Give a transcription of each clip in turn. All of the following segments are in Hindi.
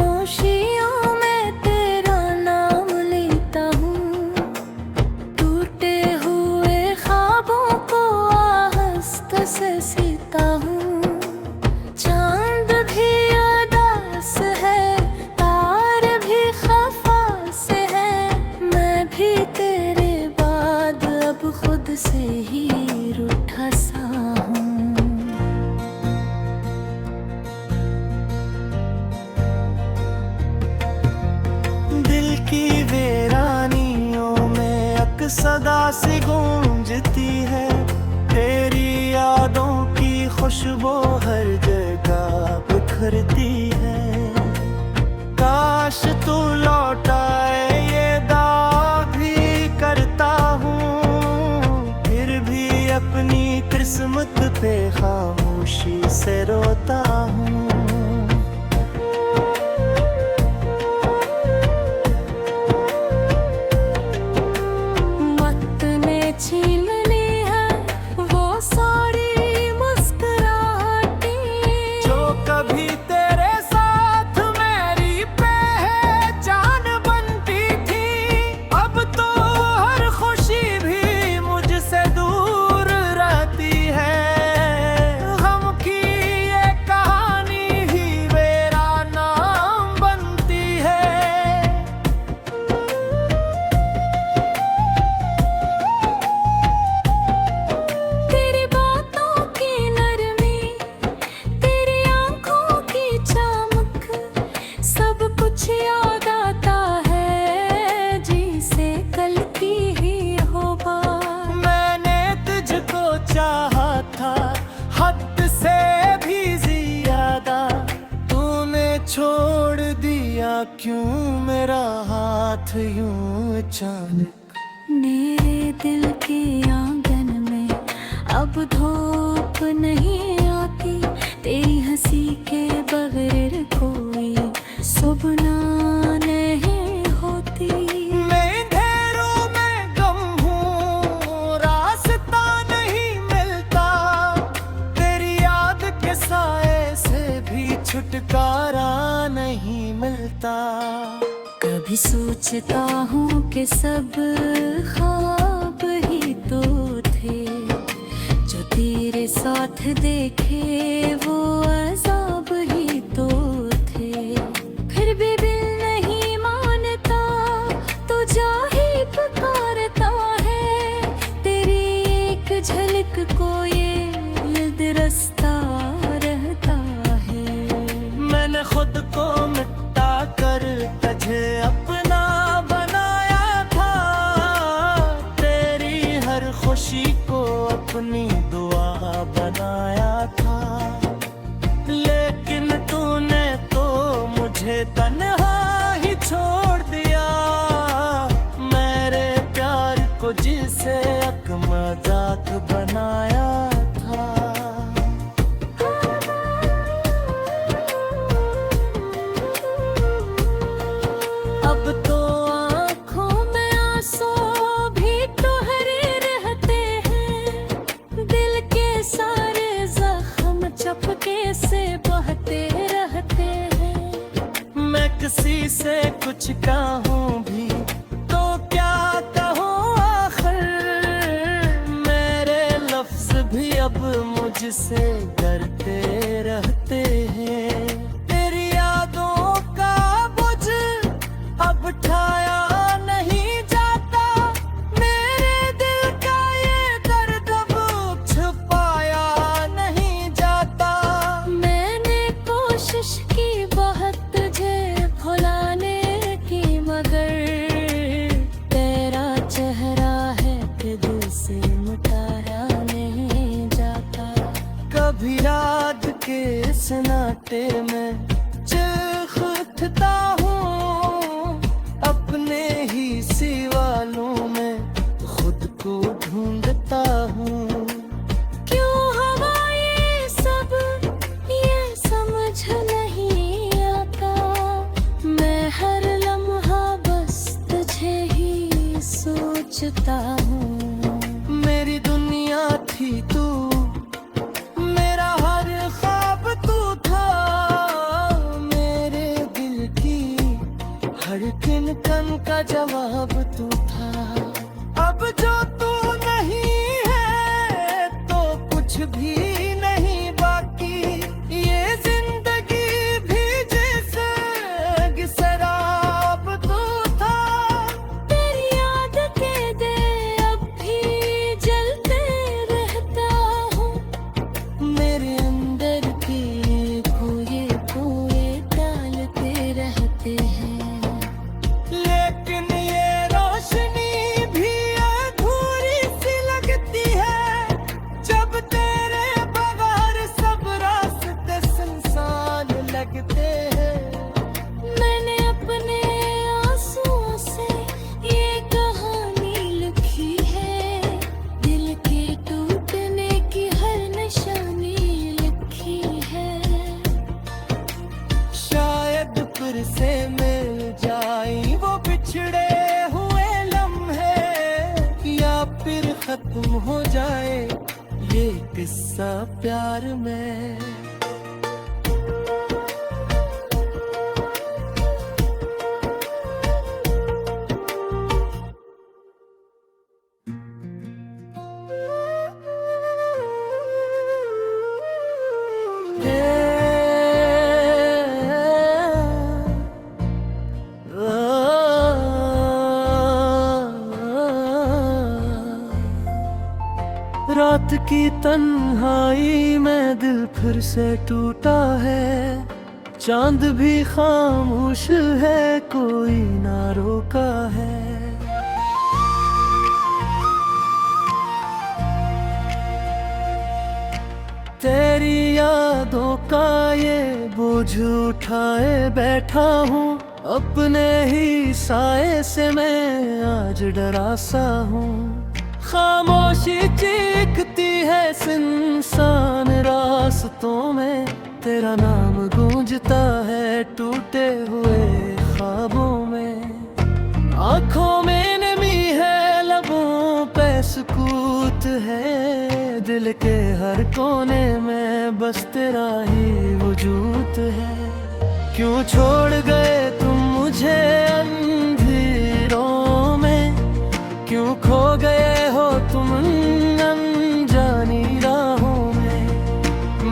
खामोशियों में तेरा नाम लेता हूँ, टूटे हुए ख्वाबों को आहस्त से सीता हूँ। चांद भी उदास है, तार भी खफा से है, मैं भी तेरे बाद अब खुद से ही रूठा सा हूँ। दिल की वीरानियों में अक्सदा सी गूंजती है, तेरी यादों की खुशबू हर जगह बिखरती है। काश तू लौट आए ये दावा भी करता हूँ, फिर भी अपनी किस्मत पे खामोशी से रोता हूँ। छीन ली है वो सारी मुस्कुराहटें जो कभी तेरे साथ मेरी पहचान बनती थी। अब तो हर खुशी भी मुझसे दूर रहती है, गम की ये कहानी ही मेरा नाम बनती है। तेरी बातों की नरमी, तेरी आंखों की चमक, सब कुछ याद आता है जिसे कल की ही हो बात। मैंने तुझको चाहा था हद से भी ज्यादा, तूने छोड़ दिया क्यों मेरा हाथ यूं अचानक। मेरे दिल के आंगन में अब धूप नहीं आती, तेरी हंसी के बगैर कोई सुबह नहीं होती। मैं अंधेरों में गम हूँ, रास्ता नहीं मिलता, तेरी याद के साए से भी छुटकारा नहीं मिलता। कभी सोचता हूँ कि सब ख्वाब ही तो थे, जो तेरे साथ देखे वो अज़ाब ही तो थे। फिर भी दिल नहीं मानता, तो जा ही पुकारता है, तेरी एक झलक को ये दिल रास्ता रहता है। मैंने खुद को मिटा कर तुझे अपना बनाया था, तेरी हर खुशी को अपनी दुआ बनाया था। लेकिन तूने तो मुझे तन्हा ही छोड़ दिया, मेरे प्यार को जिसे एक मजाक बनाया था। अब तो आँखों में आंसू भी ठहरे रहते हैं, दिल के सारे जख्म चपके से बहते रहते हैं। मैं किसी से कुछ कहूँ भी तो क्या कहूँ आखिर, मेरे लफ्ज भी अब मुझसे डरते रहते हैं। तेरी यादों का बोझ अब उठाया नहीं जाता, मेरे दिल का ये दर्द अब छुपाया नहीं जाता। मैंने कोशिश की बहुत तुझे भुलाने की, मगर तेरा चेहरा है कि दिल से मिटाया नहीं जाता। कभी याद के सन्नाटे में चीख उठता हूँ, अपने ही सवालों में खुद को ढूंढता हूँ। क्यों हवा ये सब ये समझ नहीं आता, मैं हर लम्हा बस तुझे ही सोचता हूँ। मेरी दुनिया थी तू, मेरा हर ख्वाब तू था, मेरे दिल खिनकन का जवाब तू था। अब जो तू नहीं है तो कुछ भी नहीं बाकी, ये जिंदगी भी जैसे शराब तू था। तेरी याद के दे अब भी जलते रहता हूँ, मेरे अंदर के खोए खोए डालते रहते हैं। लेकिन ये रोशनी भी अधूरी सी लगती है, जब तेरे बगैर सब रास्ते सुनसान लगते हैं। मैंने अपने आंसुओं से ये कहानी लिखी है, दिल के टूटने की हर निशानी लिखी है। शायद फिर से मिल जाए वो बिछड़े हुए लम्हे, या फिर खत्म हो जाए ये किस्सा प्यार में। रात की तन्हाई में दिल फिर से टूटा है, चांद भी खामोश है, कोई ना रोका है। तेरी यादों का ये बोझ उठाए बैठा हूँ, अपने ही साए से मैं आज डरा सा हूँ। खामोशी चीखती है सुनसान रास्तों में, तेरा नाम गूंजता है टूटे हुए ख्वाबों में। आंखों में नमी है, लबों पे सुकूत है, दिल के हर कोने में बस तेरा ही वजूद है। क्यों छोड़ गए तुम मुझे अंधेरों में, क्यों खो गए हो तुम अनजानी राहों में।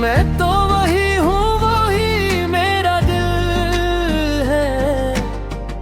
मैं तो वही हूँ, वही मेरा दिल है,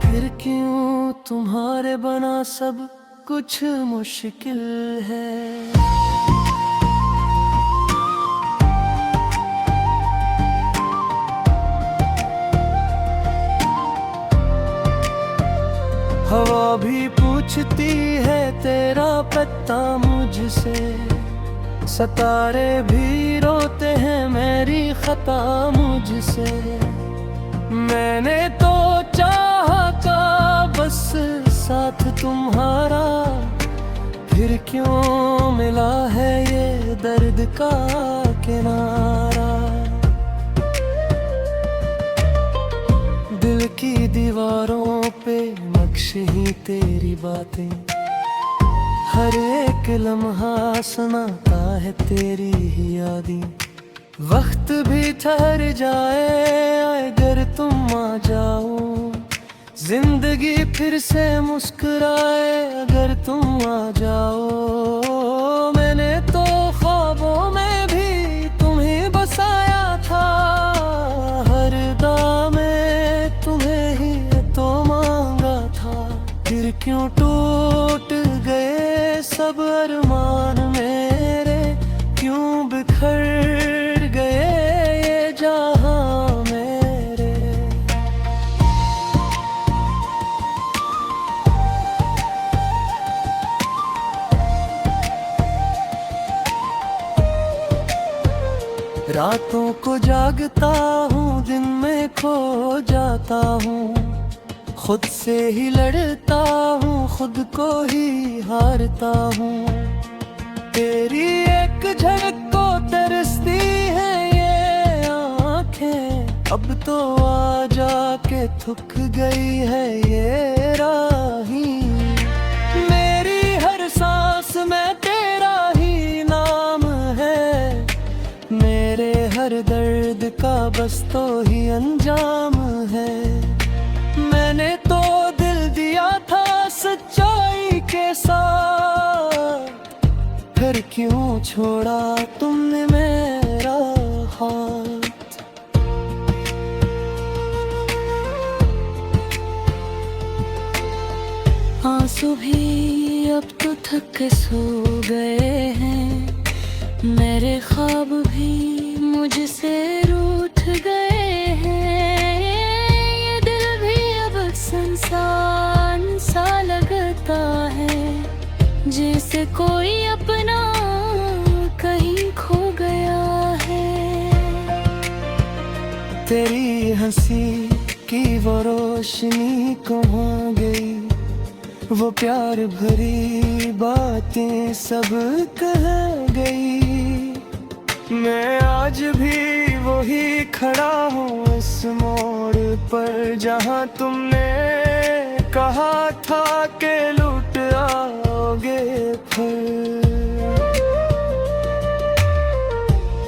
फिर क्यों तुम्हारे बना सब कुछ मुश्किल है। हवा भी पूछती है तेरा पता मुझसे, सितारे भी रोते हैं मेरी खता मुझसे। मैंने तो चाहा का बस साथ तुम्हारा, फिर क्यों मिला है ये दर्द का किनारा। दिल की दीवारों पे नक्श ही तेरी बातें, हर एक लम्हा सुनाता है तेरी ही यादें। वक्त भी ठहर जाए अगर तुम आ जाओ, जिंदगी फिर से मुस्कुराए अगर तुम आ जाओ। मैंने तो ख्वाबों में भी तुम्हें बसाया था, हर दाम में तुम्हें ही तो मांगा था। फिर क्यों टूट गए सब अरमान मेरे, क्यों बिखर गए ये जहां मेरे। रातों को जागता हूँ, दिन में खो जाता हूँ, खुद से ही लड़ता हूँ, खुद को ही हारता हूँ। तेरी एक झलक को तरसती है ये आँखें, अब तो आ जाके थक गई है ये राहें। मेरी हर सांस में तेरा ही नाम है, मेरे हर दर्द का बस तो ही अंजाम है। मैंने तो क्यों छोड़ा तुमने मेरा हाथ। आंसू भी अब तो थक के सो गए हैं, मेरे ख्वाब भी मुझसे रूठ गए हैं। ये दिल भी अब सुनसान सा लगता है, जैसे कोई अपना कहीं खो गया है। तेरी हंसी की वो रोशनी कहाँ गई, वो प्यार भरी बातें सब कह गई। मैं आज भी वही खड़ा हूँ इस मोड़ पर, जहाँ तुमने कहा था कि लुट आओगे फिर।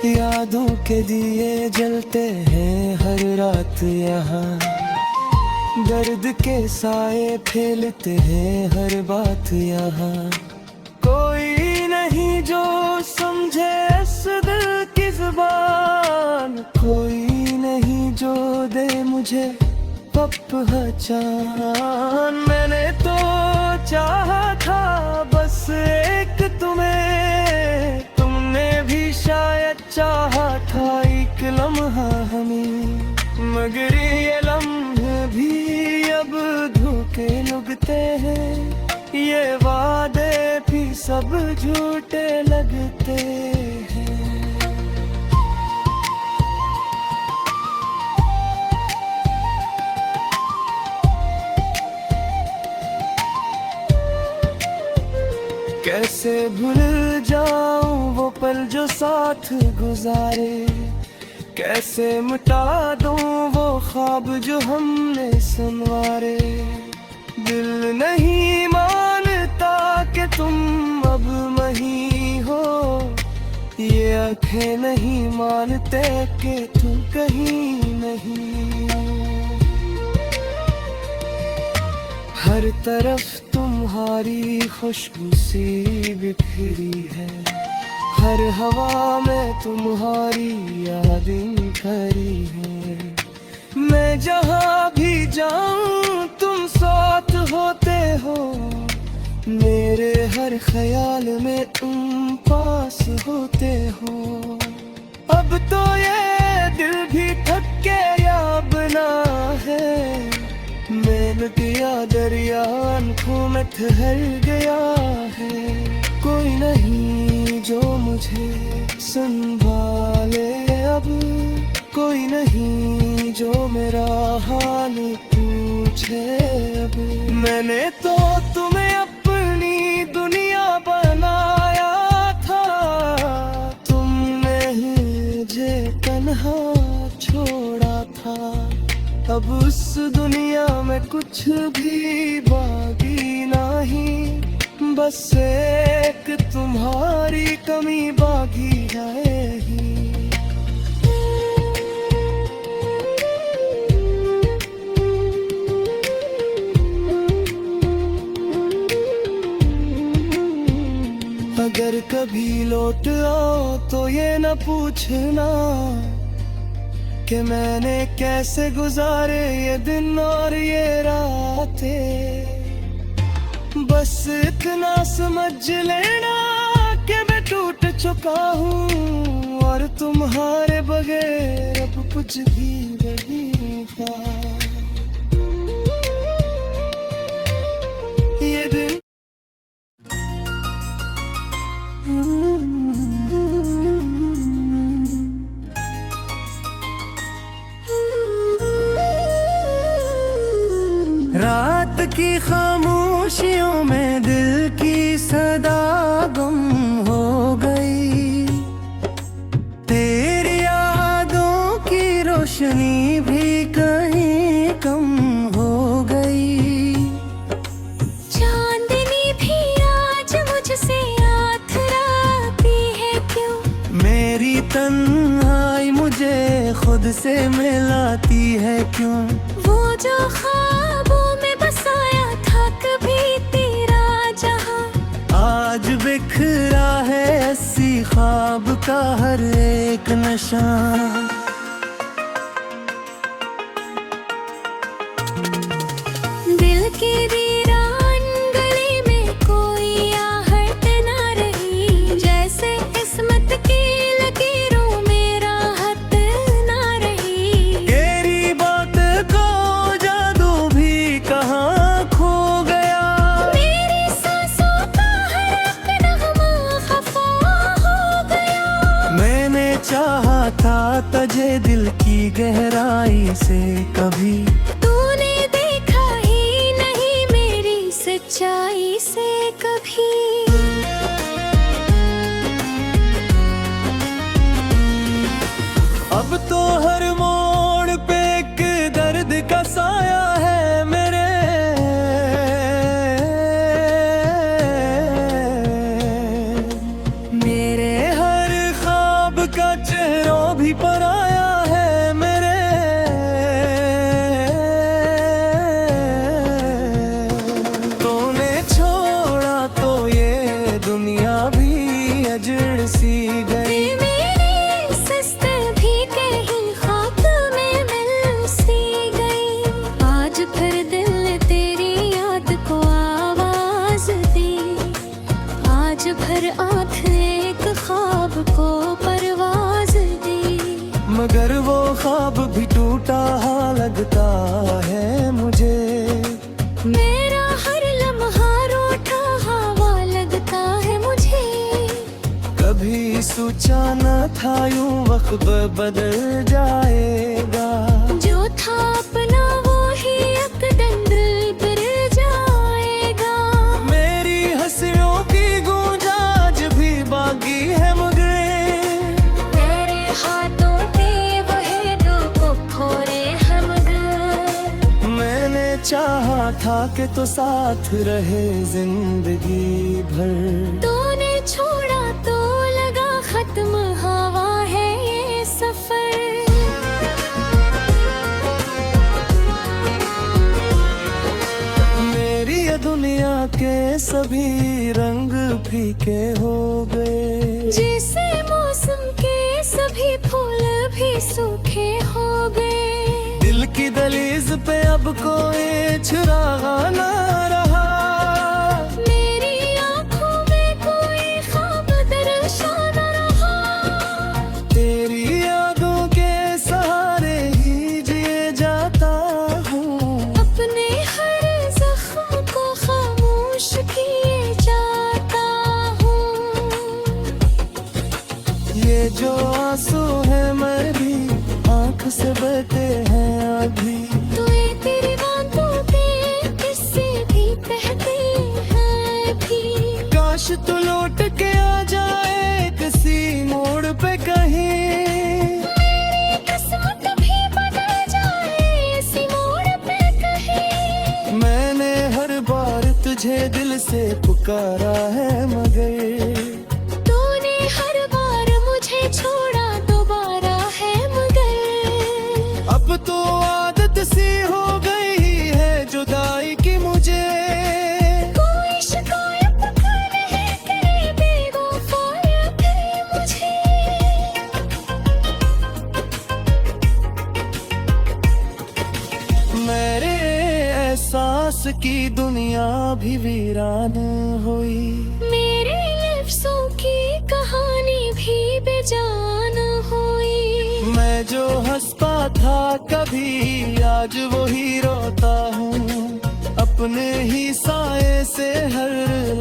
यादों के दिए जलते हैं हर रात यहाँ, दर्द के साए फैलते हैं हर बात यहाँ। कोई नहीं जो समझे इस दिल की जुबान, कोई नहीं जो दे मुझे पहचान। मैंने तो चाहा था बस एक तुम्हें, तुमने भी शायद चाहा था एक लम्हा हमें, मगर ये लम्हे भी अब धोखे लगते हैं। ये वादे भी सब झूठे लगते हैं। कैसे भूल जाऊं वो पल जो साथ गुजारे, कैसे मिटा दूं वो ख्वाब जो हमने संवारे। दिल नहीं मानता कि तुम अब वहीं हो, ये आंखें नहीं मानते कि तुम कहीं नहीं। हर तरफ तुम्हारी खुशबू सी बिखरी है, हर हवा में तुम्हारी यादें खरी हैं। मैं जहाँ भी जाऊँ तुम साथ होते हो, मेरे हर ख्याल में तुम पास होते हो। अब तो ये दिल भी थक के याबना है, मैल गया दरिया आंखों में ठहर गया है। कोई नहीं जो मुझे संभाले अब, कोई नहीं जो मेरा हाल पूछे अब। मैंने तो तुम्हें अपनी दुनिया बनाया था, तुमने मुझे तन्हा छोड़ा था। अब उस दुनिया में कुछ भी बाकी नहीं, बस एक तुम्हारी कमी बाकी है ही। अगर कभी लौट आओ तो ये न पूछना कि मैंने कैसे गुजारे ये दिन और ये रातें। बस इतना समझ लेना कि मैं टूट चुका हूँ, और तुम्हारे बगैर अब कुछ भी नहीं था। ये दिन रात की खामोशियों में दिल की सदा गुम हो गई, तेरी यादों की रोशनी भी कहीं कम हो गई। चांदनी भी आज मुझसे आथराती है क्यों, मेरी तन्हाई मुझे खुद से मिलाती है क्यों। वो जो ख्वाबों में बसाया था कभी तेरा जहां, आज बिखरा का हर एक नशा। दिल की वीरान गली में कोई आहट ना रही, जैसे किस्मत की लकीरों में राहत ना रही। तेरी बात को जादू भी कहाँ खो गया, मेरी सांसों का हर एक नगमा खफा हो गया। मैंने चाहा था तुझे दिल की गहराई से, कभी तूने देखा ही नहीं मेरी सच्चाई से कभी। अब तो हर मोड़ पे एक दर्द का साया है मेरे। मेरे हर ख्वाब का चेहरा भी पराया है मेरे। तूने छोड़ा तो ये दुनिया भी अजड़ सी गई। मेरी सस्ते भी कहीं खाक में मिल सी गई। आज फिर दिल ने तेरी याद को आवाज दी, आज भर आँख एक ख्वाब को परवाज दी। मगर वो ख्वाब भी टूटा लगता है मुझे। मेरा हर लम्हा रूठा हवा लगता है मुझे। कभी सोचा न था यूं वक्त बदल जाएगा, जो था अपना वो ही यकदम दिल पर जाएगा। मेरी हंसियों की गूंज आज भी बाकी है मगर तेरे हाथों के वही दो फोड़े हम गए। मैंने चाहा था कि तो साथ रहे जिंदगी भर। तूने छोड़ा तो लगा खत्म हवा है ये सफर। मेरी ये दुनिया के सभी रंग फीके हो गए, जैसे मौसम के सभी फूल भी सूखे हो गए। दिल की दहलीज पे अब कोई चिराग ना रहा। मेरी आँखों में कोई ख्वाब दर्शा न रहा। तेरी यादों के सहारे ही जिए जाता हूँ, अपने हर जख्म को खामोश किए जाता हूँ। ये जो आंसू है मैं भी आँख से बहते हैं अभी। तो ये तेरी बातों के किस्से भी कहते हैं भी। काश तू लौट के आ जाए किसी मोड़ पे कहीं। मेरी किस्मत भी बदल जाए इसी मोड़ पे कहीं। मैंने हर बार तुझे दिल से पुकारा है मगर तूने हर बार मुझे छोड़ा दोबारा है मगर। अब तो आदत सी हो गई है जुदाई की मुझे। कोई शिकायत नहीं करे बेवफा या करे मुझे। मेरे एहसास की दुनिया भी वीरान हुई। मेरे लफ्जों की कहानी भी बेजान हुई। मैं जो हंसता था कभी आज वही रोता हूँ। अपने ही साए से हर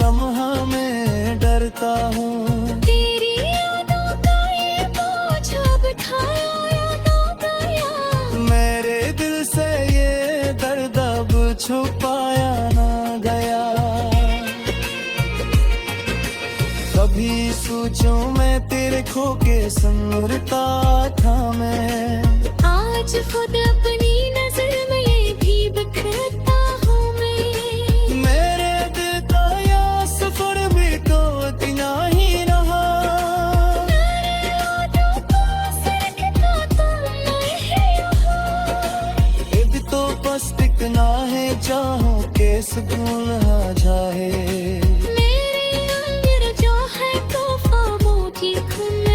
लम्हा में डरता हूँ। तेरी यादों का ये बोझ अब उठाया या ना गया। मेरे दिल से ये दर्द अब छुपाया ना गया। कभी सोचूं मैं तेरे खो के संवरता था मैं। आज खुद अपनी नजर में ये भी बिखरता हूँ मैं। मेरे दिल का या सफर भी तो इतना ही रहा। मेरे यादों को सरकता तुम नहीं हो। अब तो बस टिकना है चाहों के सुकून आ जाए। मेरे अंदर जो है तूफानों की खुन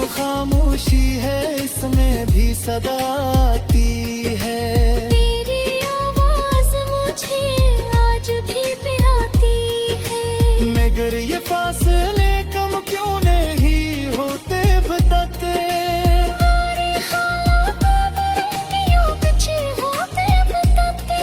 खामोशी है इसमें भी सदा आती है। तेरी आवाज मुझे आज भी पिराती है। मगर ये फासले कम क्यों नहीं होते बताते। हमारे हालात बरंगियों पीछे होते बताते।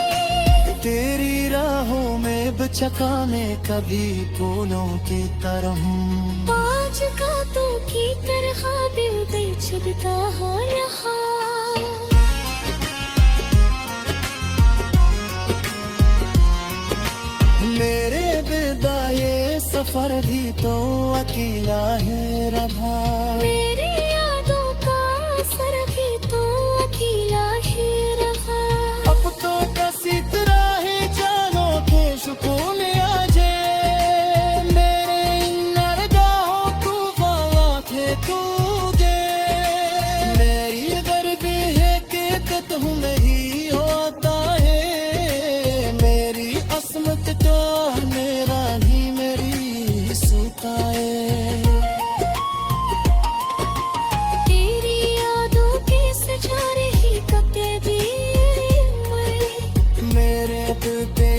तेरी राहों में बचकाने कभी फूलों की तरह हूँ। आज का तो की तरह दिल बेचुदता हो रहा। मेरे बेदाये सफर भी तो अकेला है रहा। मेरी यादों का असर भी तो अकेला ही रहा। अब तो कसी तरह है जानो के सुकून आ जाए। मेरे इन निगाहों को वाला थे तुझे। मेरी गर्मी है कि कतहु नहीं होता है। मेरी असमत का मेरा ही मेरी सूता है। तेरी यादों के सजा रही कते भी मेरे दिल पे